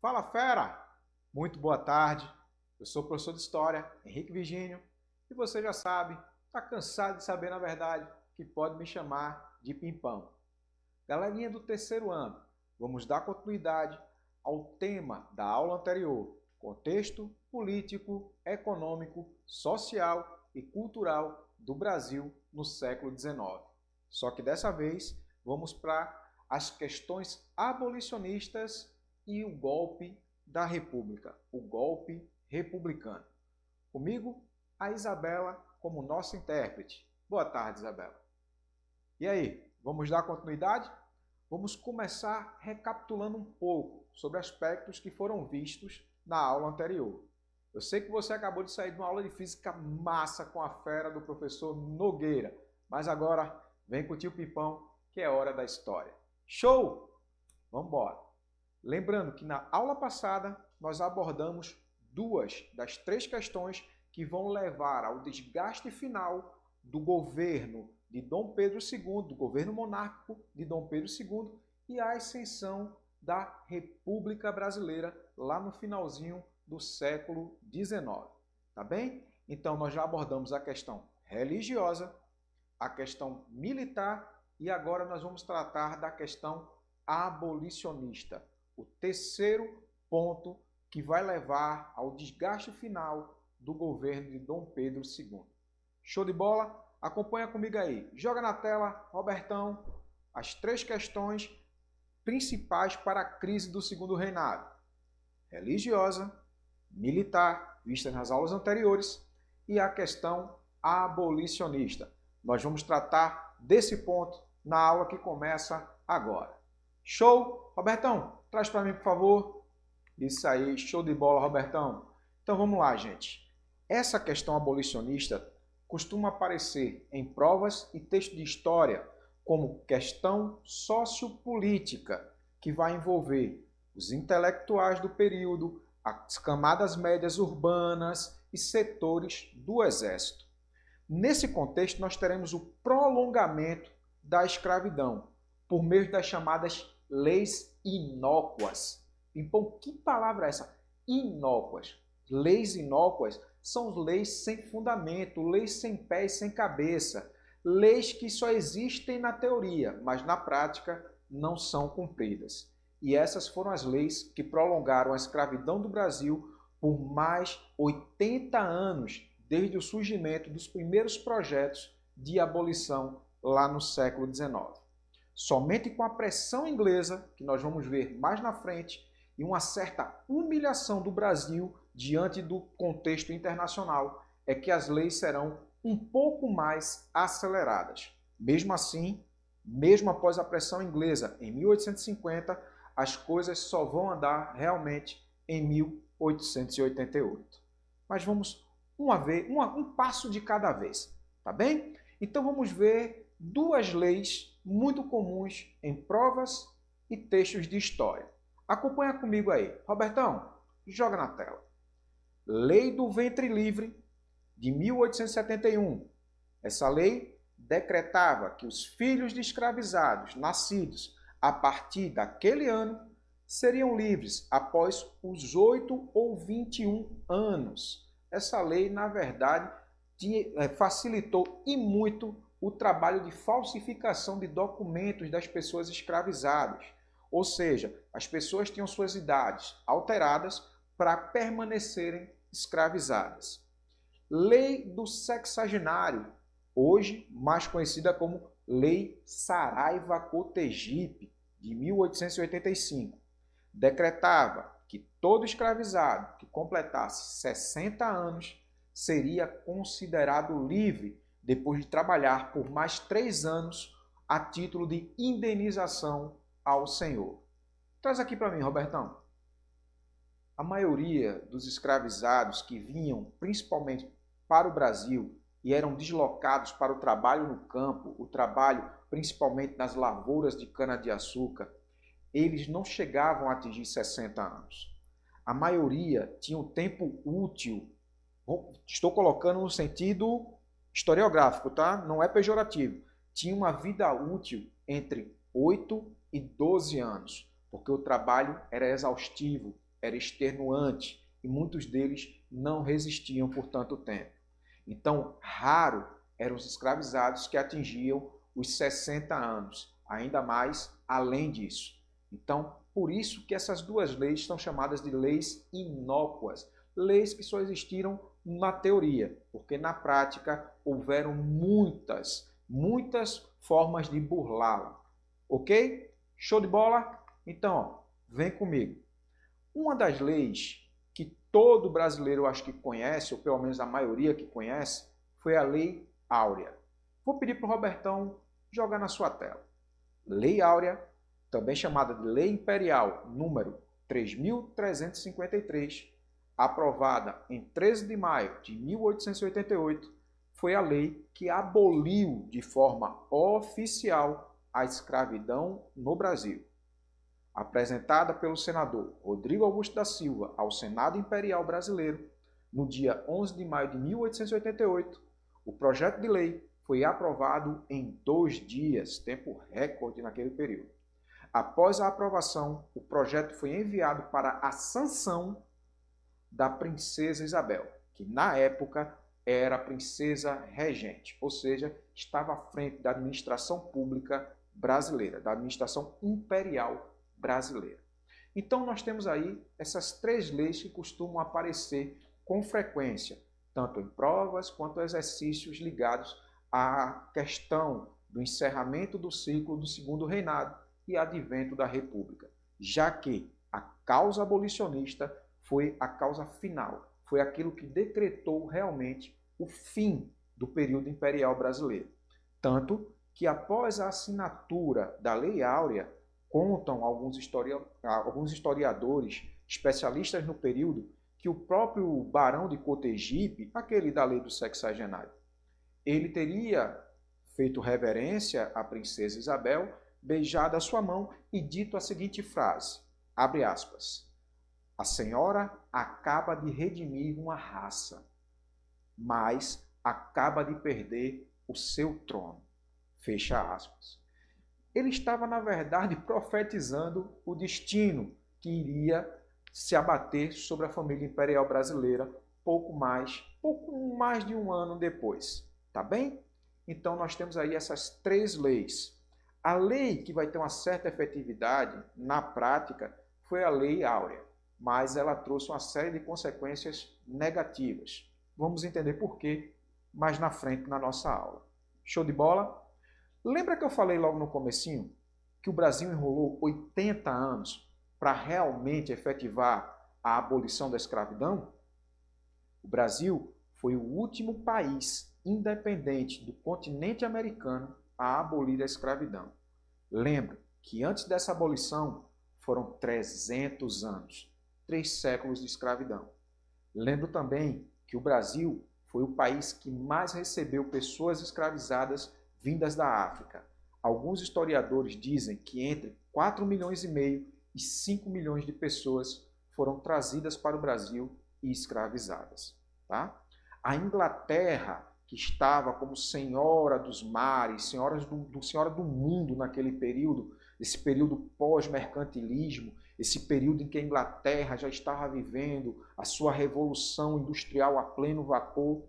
Fala, fera! Muito boa tarde. Eu sou o professor de História, Henrique Virgínio, e você já sabe, está cansado de saber, na verdade, que pode me chamar de Pimpão. Galerinha do terceiro ano, vamos dar continuidade ao tema da aula anterior, contexto político, econômico, social e cultural do Brasil no século XIX. Só que dessa vez vamos para as questões abolicionistas e o golpe da República, o golpe republicano. Comigo, a Isabela como nossa intérprete. Boa tarde, Isabela. E aí, vamos dar continuidade? Vamos começar recapitulando um pouco sobre aspectos que foram vistos na aula anterior. Eu sei que você acabou de sair de uma aula de física massa com a fera do professor Nogueira, mas agora vem com o tio Pipão, que é hora da história. Show? Vamos embora! Lembrando que na aula passada nós abordamos duas das três questões que vão levar ao desgaste final do governo de Dom Pedro II, do governo monárquico de Dom Pedro II e a ascensão da República Brasileira lá no finalzinho do século XIX. Tá bem? Então nós já abordamos a questão religiosa, a questão militar e agora nós vamos tratar da questão abolicionista. O terceiro ponto que vai levar ao desgaste final do governo de Dom Pedro II. Show de bola? Acompanha comigo aí. Joga na tela, Robertão, as três questões principais para a crise do segundo reinado. Religiosa, militar, vistas nas aulas anteriores, e a questão abolicionista. Nós vamos tratar desse ponto na aula que começa agora. Show? Robertão, traz para mim, por favor. Isso aí, show de bola, Robertão. Então vamos lá, gente. Essa questão abolicionista costuma aparecer em provas e textos de história como questão sociopolítica, que vai envolver os intelectuais do período, as camadas médias urbanas e setores do exército. Nesse contexto, nós teremos o prolongamento da escravidão por meio das chamadas leis inócuas. Então, que palavra é essa? Inócuas. Leis inócuas são leis sem fundamento, leis sem pé e sem cabeça, leis que só existem na teoria, mas na prática não são cumpridas. E essas foram as leis que prolongaram a escravidão do Brasil por mais 80 anos, desde o surgimento dos primeiros projetos de abolição lá no século XIX. Somente com a pressão inglesa, que nós vamos ver mais na frente, e uma certa humilhação do Brasil diante do contexto internacional, é que as leis serão um pouco mais aceleradas. Mesmo assim, mesmo após a pressão inglesa em 1850, as coisas só vão andar realmente em 1888. Mas vamos um passo de cada vez, tá bem? Então vamos ver duas leis muito comuns em provas e textos de história. Acompanha comigo aí. Robertão, joga na tela. Lei do Ventre Livre, de 1871. Essa lei decretava que os filhos de escravizados nascidos a partir daquele ano seriam livres após os 8 ou 21 anos. Essa lei, na verdade, facilitou e muito o trabalho de falsificação de documentos das pessoas escravizadas. Ou seja, as pessoas tinham suas idades alteradas para permanecerem escravizadas. Lei do Sexagenário, hoje mais conhecida como Lei Saraiva-Cotegipe, de 1885, decretava que todo escravizado que completasse 60 anos seria considerado livre depois de trabalhar por mais 3 anos a título de indenização ao Senhor. Traz aqui para mim, Robertão. A maioria dos escravizados que vinham principalmente para o Brasil e eram deslocados para o trabalho no campo, o trabalho principalmente nas lavouras de cana-de-açúcar, eles não chegavam a atingir 60 anos. A maioria tinha um tempo útil, estou colocando no sentido historiográfico, tá? Não é pejorativo. Tinha uma vida útil entre 8 e 12 anos, porque o trabalho era exaustivo, era extenuante e muitos deles não resistiam por tanto tempo. Então, raro eram os escravizados que atingiam os 60 anos, ainda mais além disso. Então, por isso que essas duas leis são chamadas de leis inócuas, leis que só existiram na teoria, porque na prática houveram muitas formas de burlá-la. Ok? Show de bola? Então, ó, vem comigo. Uma das leis que todo brasileiro acho que conhece, ou pelo menos a maioria que conhece, foi a Lei Áurea. Vou pedir para o Robertão jogar na sua tela. Lei Áurea, também chamada de Lei Imperial número 3.353, aprovada em 13 de maio de 1888, foi a lei que aboliu de forma oficial a escravidão no Brasil. Apresentada pelo senador Rodrigo Augusto da Silva ao Senado Imperial Brasileiro, no dia 11 de maio de 1888, o projeto de lei foi aprovado em 2 dias, tempo recorde naquele período. Após a aprovação, o projeto foi enviado para a sanção da princesa Isabel, que na época era a princesa regente, ou seja, estava à frente da administração pública brasileira, da administração imperial brasileira. Então nós temos aí essas 3 leis que costumam aparecer com frequência, tanto em provas quanto em exercícios ligados à questão do encerramento do ciclo do Segundo Reinado e advento da República, já que a causa abolicionista foi a causa final, foi aquilo que decretou realmente o fim do período imperial brasileiro. Tanto que após a assinatura da Lei Áurea, contam alguns historiadores, especialistas no período, que o próprio Barão de Cotegipe, aquele da Lei do Sexagenário, ele teria feito reverência à princesa Isabel, beijado a sua mão e dito a seguinte frase, abre aspas, a senhora acaba de redimir uma raça, mas acaba de perder o seu trono. Fecha aspas. Ele estava, na verdade, profetizando o destino que iria se abater sobre a família imperial brasileira pouco mais de um ano depois. Tá bem? Então, nós temos aí essas 3 leis. A lei que vai ter uma certa efetividade na prática foi a Lei Áurea, mas ela trouxe uma série de consequências negativas. Vamos entender por quê mais na frente na nossa aula. Show de bola? Lembra que eu falei logo no comecinho que o Brasil enrolou 80 anos para realmente efetivar a abolição da escravidão? O Brasil foi o último país independente do continente americano a abolir a escravidão. Lembra que antes dessa abolição foram 300 anos, 3 séculos de escravidão. Lembro também que o Brasil foi o país que mais recebeu pessoas escravizadas vindas da África. Alguns historiadores dizem que entre 4 milhões e meio e 5 milhões de pessoas foram trazidas para o Brasil e escravizadas. Tá? A Inglaterra, que estava como senhora dos mares, senhora do mundo naquele período, esse período pós-mercantilismo, esse período em que a Inglaterra já estava vivendo a sua revolução industrial a pleno vapor,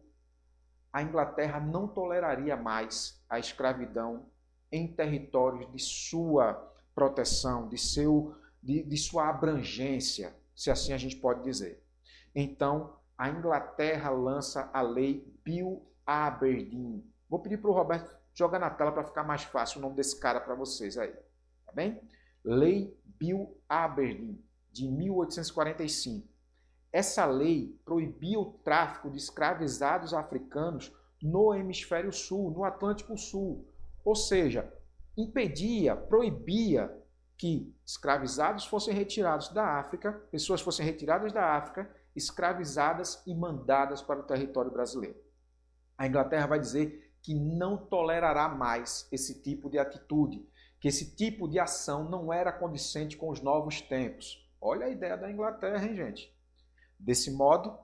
a Inglaterra não toleraria mais a escravidão em territórios de sua proteção, de sua abrangência, se assim a gente pode dizer. Então, a Inglaterra lança a Lei Bill Aberdeen. Vou pedir para o Roberto jogar na tela para ficar mais fácil o nome desse cara para vocês aí. Tá bem? Lei Bill Aberdeen, de 1845. Essa lei proibia o tráfico de escravizados africanos no hemisfério sul, no Atlântico Sul. Ou seja, impedia, proibia que escravizados fossem retirados da África, pessoas fossem retiradas da África, escravizadas e mandadas para o território brasileiro. A Inglaterra vai dizer que não tolerará mais esse tipo de atitude, que esse tipo de ação não era condizente com os novos tempos. Olha a ideia da Inglaterra, hein, gente? Desse modo,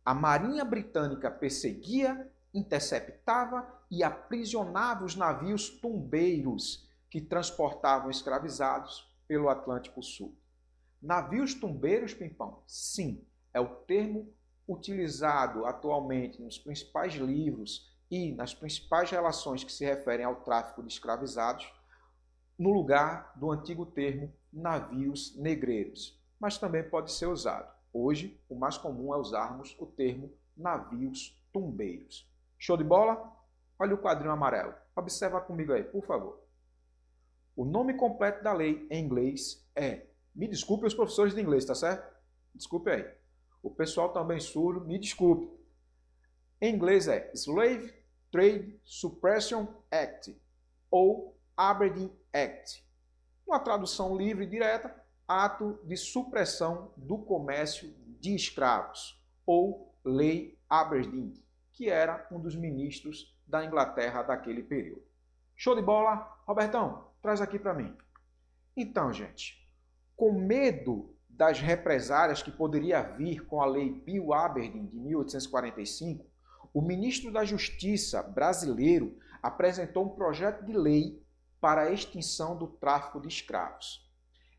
a Marinha Britânica perseguia, interceptava e aprisionava os navios tumbeiros que transportavam escravizados pelo Atlântico Sul. Navios tumbeiros, Pimpão? Sim, é o termo utilizado atualmente nos principais livros e nas principais relações que se referem ao tráfico de escravizados, no lugar do antigo termo navios negreiros, mas também pode ser usado. Hoje, o mais comum é usarmos o termo navios tumbeiros. Show de bola? Olha o quadrinho amarelo. Observa comigo aí, por favor. O nome completo da lei em inglês é... Me desculpe os professores de inglês, tá certo? Desculpe aí. O pessoal também surdo, me desculpe. Em inglês é Slave Trade Suppression Act, ou Aberdeen Act. Uma tradução livre e direta, Ato de Supressão do Comércio de Escravos, ou Lei Aberdeen, que era um dos ministros da Inglaterra daquele período. Show de bola? Robertão, traz aqui para mim. Então, gente, com medo das represálias que poderia vir com a Lei Bill Aberdeen de 1845, o ministro da Justiça brasileiro apresentou um projeto de lei para a extinção do tráfico de escravos.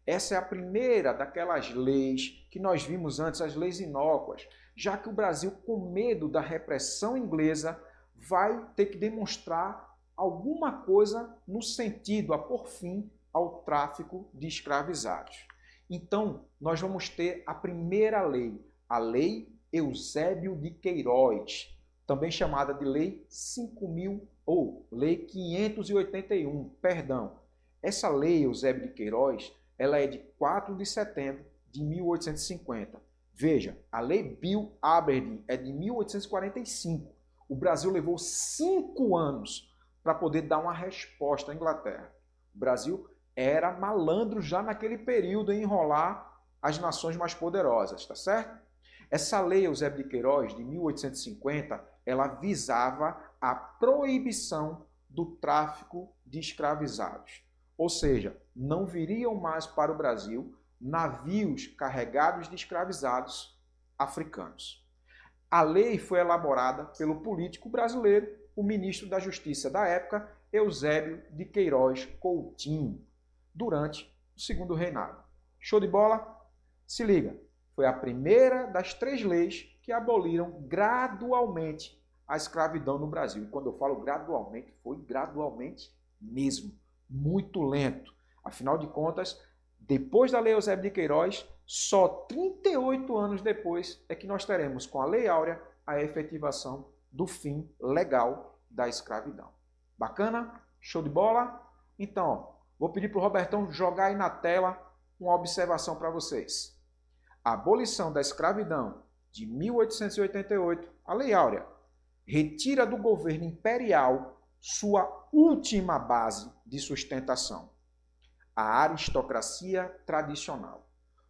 Essa é a primeira daquelas leis que nós vimos antes, as leis inócuas, já que o Brasil, com medo da repressão inglesa, vai ter que demonstrar alguma coisa no sentido a pôr fim ao tráfico de escravizados. Então, nós vamos ter a primeira lei, a Lei Eusébio de Queiroz, também chamada de Lei 5.000 ou Lei 581, perdão. Essa Lei Eusébio de Queiroz, ela é de 4 de setembro de 1850. Veja, a Lei Bill Aberdeen é de 1845. O Brasil levou 5 anos para poder dar uma resposta à Inglaterra. O Brasil era malandro já naquele período em enrolar as nações mais poderosas, tá certo? Essa lei Eusébio de Queiroz, de 1850, ela visava a proibição do tráfico de escravizados. Ou seja, não viriam mais para o Brasil navios carregados de escravizados africanos. A lei foi elaborada pelo político brasileiro, o ministro da Justiça da época, Eusébio de Queiroz Coutinho, durante o segundo reinado. Show de bola? Se liga, foi a primeira das 3 leis que aboliram gradualmente a escravidão no Brasil. E quando eu falo gradualmente, foi gradualmente mesmo, muito lento. Afinal de contas, depois da Lei Eusébio de Queiroz, só 38 anos depois é que nós teremos com a Lei Áurea a efetivação do fim legal da escravidão. Bacana? Show de bola? Então, ó, vou pedir para o Robertão jogar aí na tela uma observação para vocês. A abolição da escravidão de 1888, a Lei Áurea, retira do governo imperial sua última base de sustentação, a aristocracia tradicional.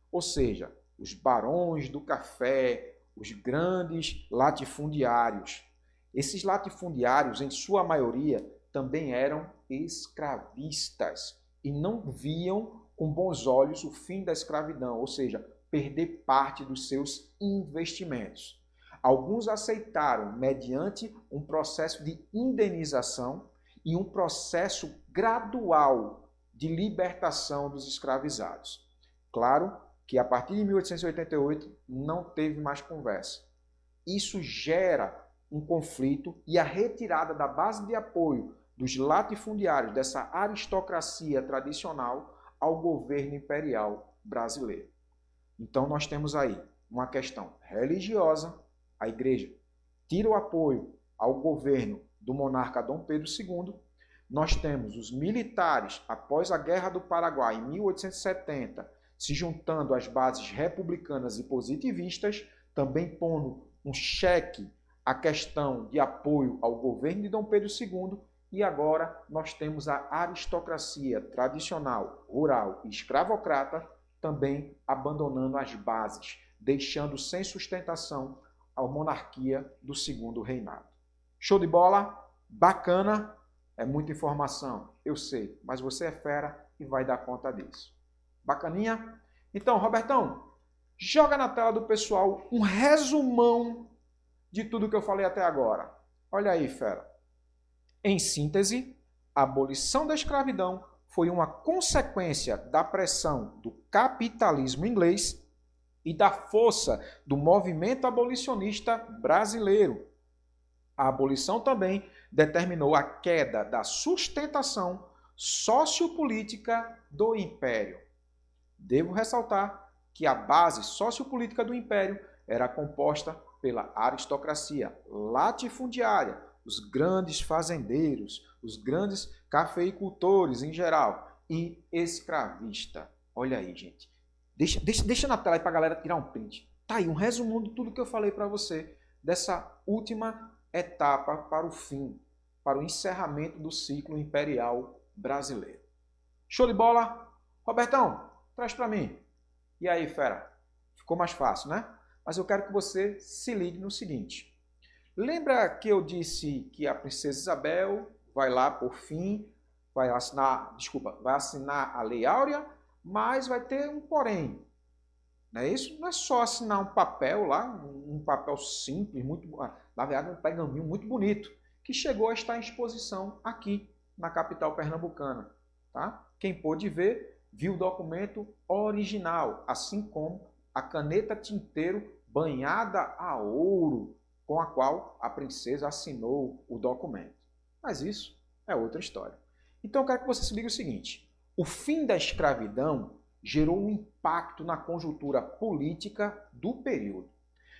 Ou seja, os barões do café, os grandes latifundiários. Esses latifundiários, em sua maioria, também eram escravistas e não viam com bons olhos o fim da escravidão, ou seja, perder parte dos seus investimentos. Alguns aceitaram mediante um processo de indenização e um processo gradual de libertação dos escravizados. Claro que a partir de 1888 não teve mais conversa. Isso gera um conflito e a retirada da base de apoio dos latifundiários, dessa aristocracia tradicional, ao governo imperial brasileiro. Então nós temos aí uma questão religiosa, a igreja tira o apoio ao governo do monarca Dom Pedro II, nós temos os militares, após a Guerra do Paraguai, em 1870, se juntando às bases republicanas e positivistas, também pondo um cheque à questão de apoio ao governo de Dom Pedro II, e agora nós temos a aristocracia tradicional, rural e escravocrata também abandonando as bases, deixando sem sustentação a monarquia do segundo reinado. Show de bola? Bacana? É muita informação, eu sei, mas você é fera e vai dar conta disso. Bacaninha? Então, Robertão, joga na tela do pessoal um resumão de tudo que eu falei até agora. Olha aí, fera. Em síntese, a abolição da escravidão foi uma consequência da pressão do capitalismo inglês e da força do movimento abolicionista brasileiro. A abolição também determinou a queda da sustentação sociopolítica do Império. Devo ressaltar que a base sociopolítica do Império era composta pela aristocracia latifundiária, os grandes fazendeiros, os grandes cafeicultores em geral e escravista. Olha aí, gente. Deixa na tela aí para a galera tirar um print. Tá aí um resumo de tudo que eu falei para você dessa última etapa para o fim, para o encerramento do ciclo imperial brasileiro. Show de bola? Robertão, traz para mim. E aí, fera? Ficou mais fácil, né? Mas eu quero que você se ligue no seguinte. Lembra que eu disse que a princesa Isabel vai lá por fim, vai assinar a Lei Áurea, mas vai ter um porém. Não é isso? Não é só assinar um papel lá, um papel simples, na verdade um pergaminho muito bonito, que chegou a estar em exposição aqui na capital pernambucana. Tá? Quem pôde ver, viu o documento original, assim como a caneta tinteiro banhada a ouro, com a qual a princesa assinou o documento. Mas isso é outra história. Então eu quero que você se ligue o seguinte: o fim da escravidão gerou um impacto na conjuntura política do período,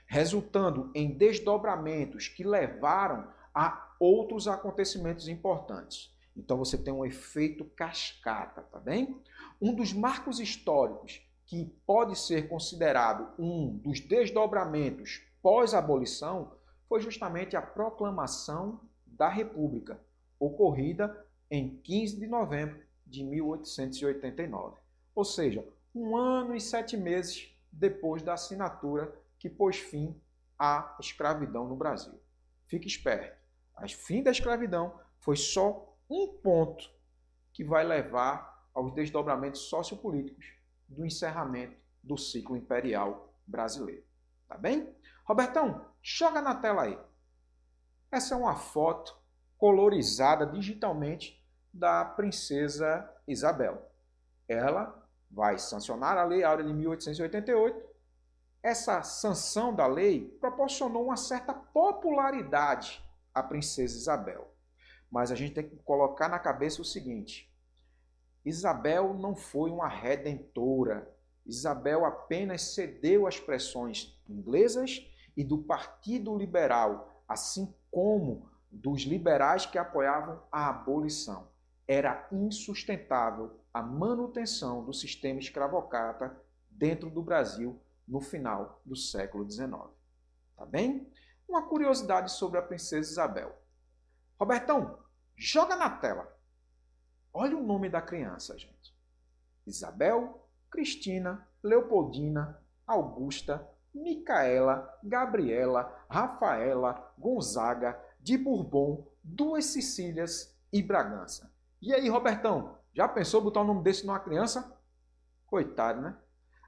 resultando em desdobramentos que levaram a outros acontecimentos importantes. Então você tem um efeito cascata, tá bem? Um dos marcos históricos que pode ser considerado um dos desdobramentos pós-abolição foi justamente a proclamação da República, ocorrida em 15 de novembro de 1889. Ou seja, 1 ano e 7 meses depois da assinatura que pôs fim à escravidão no Brasil. Fique esperto, o fim da escravidão foi só um ponto que vai levar aos desdobramentos sociopolíticos do encerramento do ciclo imperial brasileiro. Tá bem? Robertão, joga na tela aí. Essa é uma foto colorizada digitalmente da princesa Isabel. Ela vai sancionar a Lei Áurea de 1888. Essa sanção da lei proporcionou uma certa popularidade à princesa Isabel. Mas a gente tem que colocar na cabeça o seguinte: Isabel não foi uma redentora. Isabel apenas cedeu às pressões inglesas e do Partido Liberal, assim como dos liberais que apoiavam a abolição. Era insustentável a manutenção do sistema escravocrata dentro do Brasil no final do século XIX. Tá bem? Uma curiosidade sobre a princesa Isabel. Robertão, joga na tela. Olha o nome da criança, gente. Isabel, Cristina, Leopoldina, Augusta, Micaela, Gabriela, Rafaela, Gonzaga, de Bourbon, Duas Cecílias e Bragança. E aí, Robertão, já pensou botar o nome desse numa criança? Coitado, né?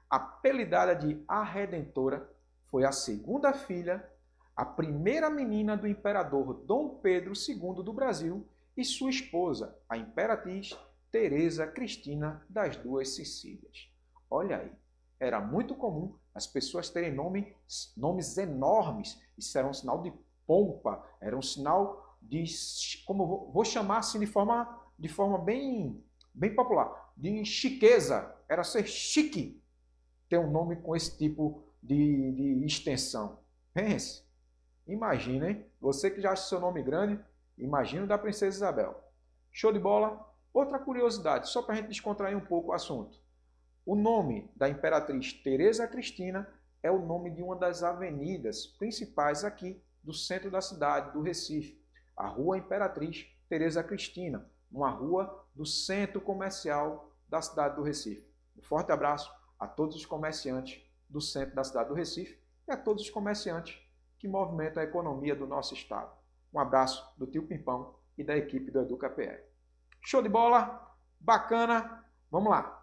Apelidada de A Redentora, foi a segunda filha, a primeira menina do imperador Dom Pedro II do Brasil e sua esposa, a imperatriz Teresa Cristina das Duas Cecílias. Olha aí, era muito comum as pessoas terem nomes enormes. Isso era um sinal de pompa, era um sinal de, como vou chamar assim de forma bem popular, de chiqueza. Era ser chique ter um nome com esse tipo de extensão. Pense, imagina, hein? Você que já acha seu nome grande, imagina o da princesa Isabel. Show de bola? Outra curiosidade, só para a gente descontrair um pouco o assunto. O nome da imperatriz Teresa Cristina é o nome de uma das avenidas principais aqui do centro da cidade, do Recife. A Rua Imperatriz Teresa Cristina, uma rua do centro comercial da cidade do Recife. Um forte abraço a todos os comerciantes do centro da cidade do Recife e a todos os comerciantes que movimentam a economia do nosso estado. Um abraço do tio Pimpão e da equipe do EducaPR. Show de bola? Bacana? Vamos lá.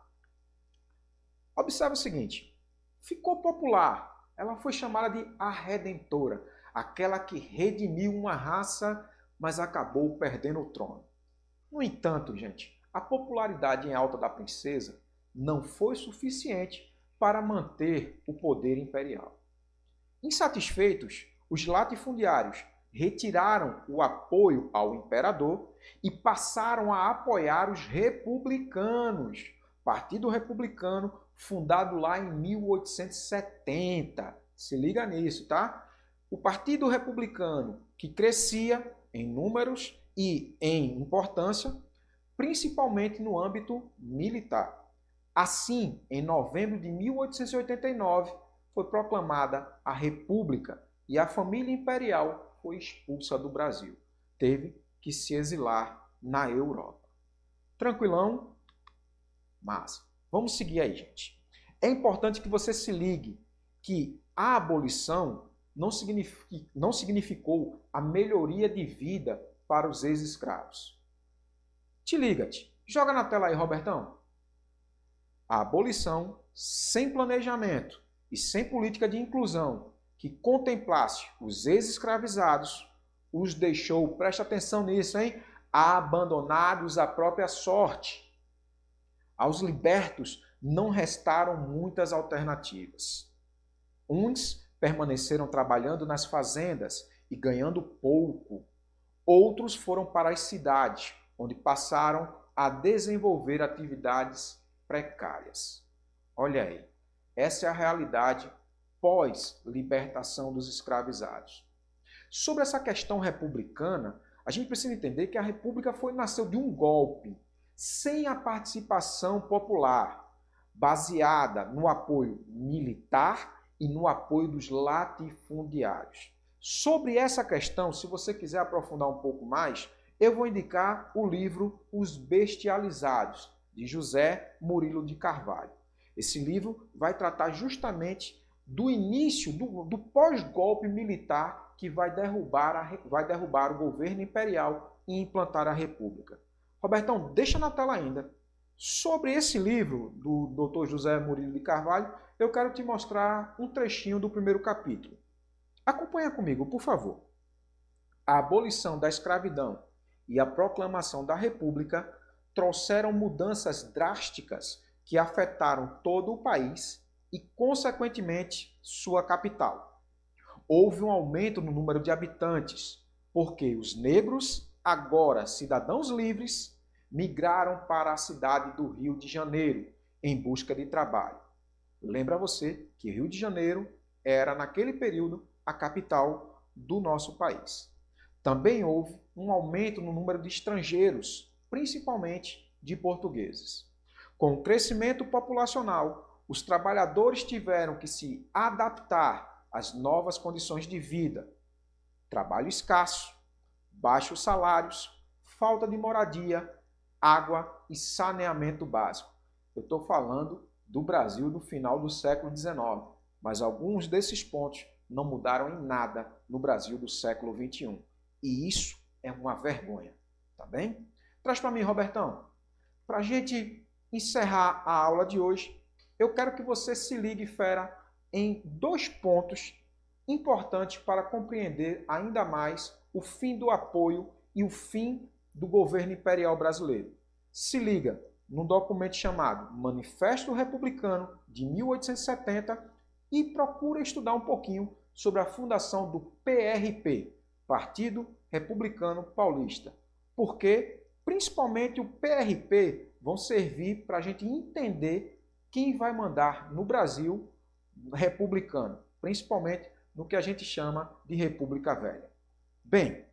Observe o seguinte, ficou popular, ela foi chamada de a Redentora, aquela que redimiu uma raça, mas acabou perdendo o trono. No entanto, gente, a popularidade em alta da princesa não foi suficiente para manter o poder imperial. Insatisfeitos, os latifundiários retiraram o apoio ao imperador e passaram a apoiar os republicanos, Partido Republicano, fundado lá em 1870. Se liga nisso, tá? O Partido Republicano, que crescia em números e em importância, principalmente no âmbito militar. Assim, em novembro de 1889, foi proclamada a República e a família imperial foi expulsa do Brasil. Teve que se exilar na Europa. Tranquilão? Massa. Vamos seguir aí, gente. É importante que você se ligue que a abolição não significou a melhoria de vida para os ex-escravos. Te liga-te. Joga na tela aí, Robertão. A abolição, sem planejamento e sem política de inclusão que contemplasse os ex-escravizados, os deixou, preste atenção nisso, hein? Abandonados à própria sorte. Aos libertos não restaram muitas alternativas. Uns permaneceram trabalhando nas fazendas e ganhando pouco. Outros foram para as cidades, onde passaram a desenvolver atividades precárias. Olha aí, essa é a realidade pós-libertação dos escravizados. Sobre essa questão republicana, a gente precisa entender que a República nasceu de um golpe, sem a participação popular, baseada no apoio militar e no apoio dos latifundiários. Sobre essa questão, se você quiser aprofundar um pouco mais, eu vou indicar o livro Os Bestializados, de José Murilo de Carvalho. Esse livro vai tratar justamente do início, do pós-golpe militar que vai derrubar o governo imperial e implantar a República. Robertão, deixa na tela ainda. Sobre esse livro do Dr. José Murilo de Carvalho, eu quero te mostrar um trechinho do primeiro capítulo. Acompanha comigo, por favor. A abolição da escravidão e a proclamação da República trouxeram mudanças drásticas que afetaram todo o país e, consequentemente, sua capital. Houve um aumento no número de habitantes, porque os negros, agora cidadãos livres, migraram para a cidade do Rio de Janeiro em busca de trabalho. Lembra você que Rio de Janeiro era, naquele período, a capital do nosso país. Também houve um aumento no número de estrangeiros, principalmente de portugueses. Com o crescimento populacional, os trabalhadores tiveram que se adaptar às novas condições de vida. Trabalho escasso, baixos salários, falta de moradia, água e saneamento básico. Eu estou falando do Brasil do final do século XIX, mas alguns desses pontos não mudaram em nada no Brasil do século XXI. E isso é uma vergonha, tá bem? Traz para mim, Robertão. Para a gente encerrar a aula de hoje, eu quero que você se ligue, fera, em 2 pontos importantes para compreender ainda mais o fim do apoio e o fim do governo imperial brasileiro. Se liga num documento chamado Manifesto Republicano, de 1870, e procura estudar um pouquinho sobre a fundação do PRP, Partido Republicano Paulista. Porque, principalmente, o PRP vão servir para a gente entender quem vai mandar no Brasil republicano, principalmente no que a gente chama de República Velha. Bem,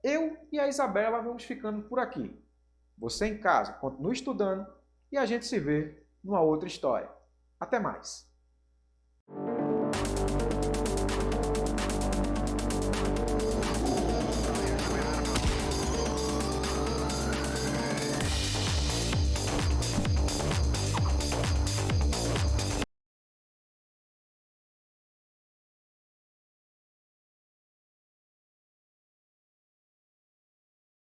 eu e a Isabela vamos ficando por aqui. Você em casa, continue estudando e a gente se vê numa outra história. Até mais!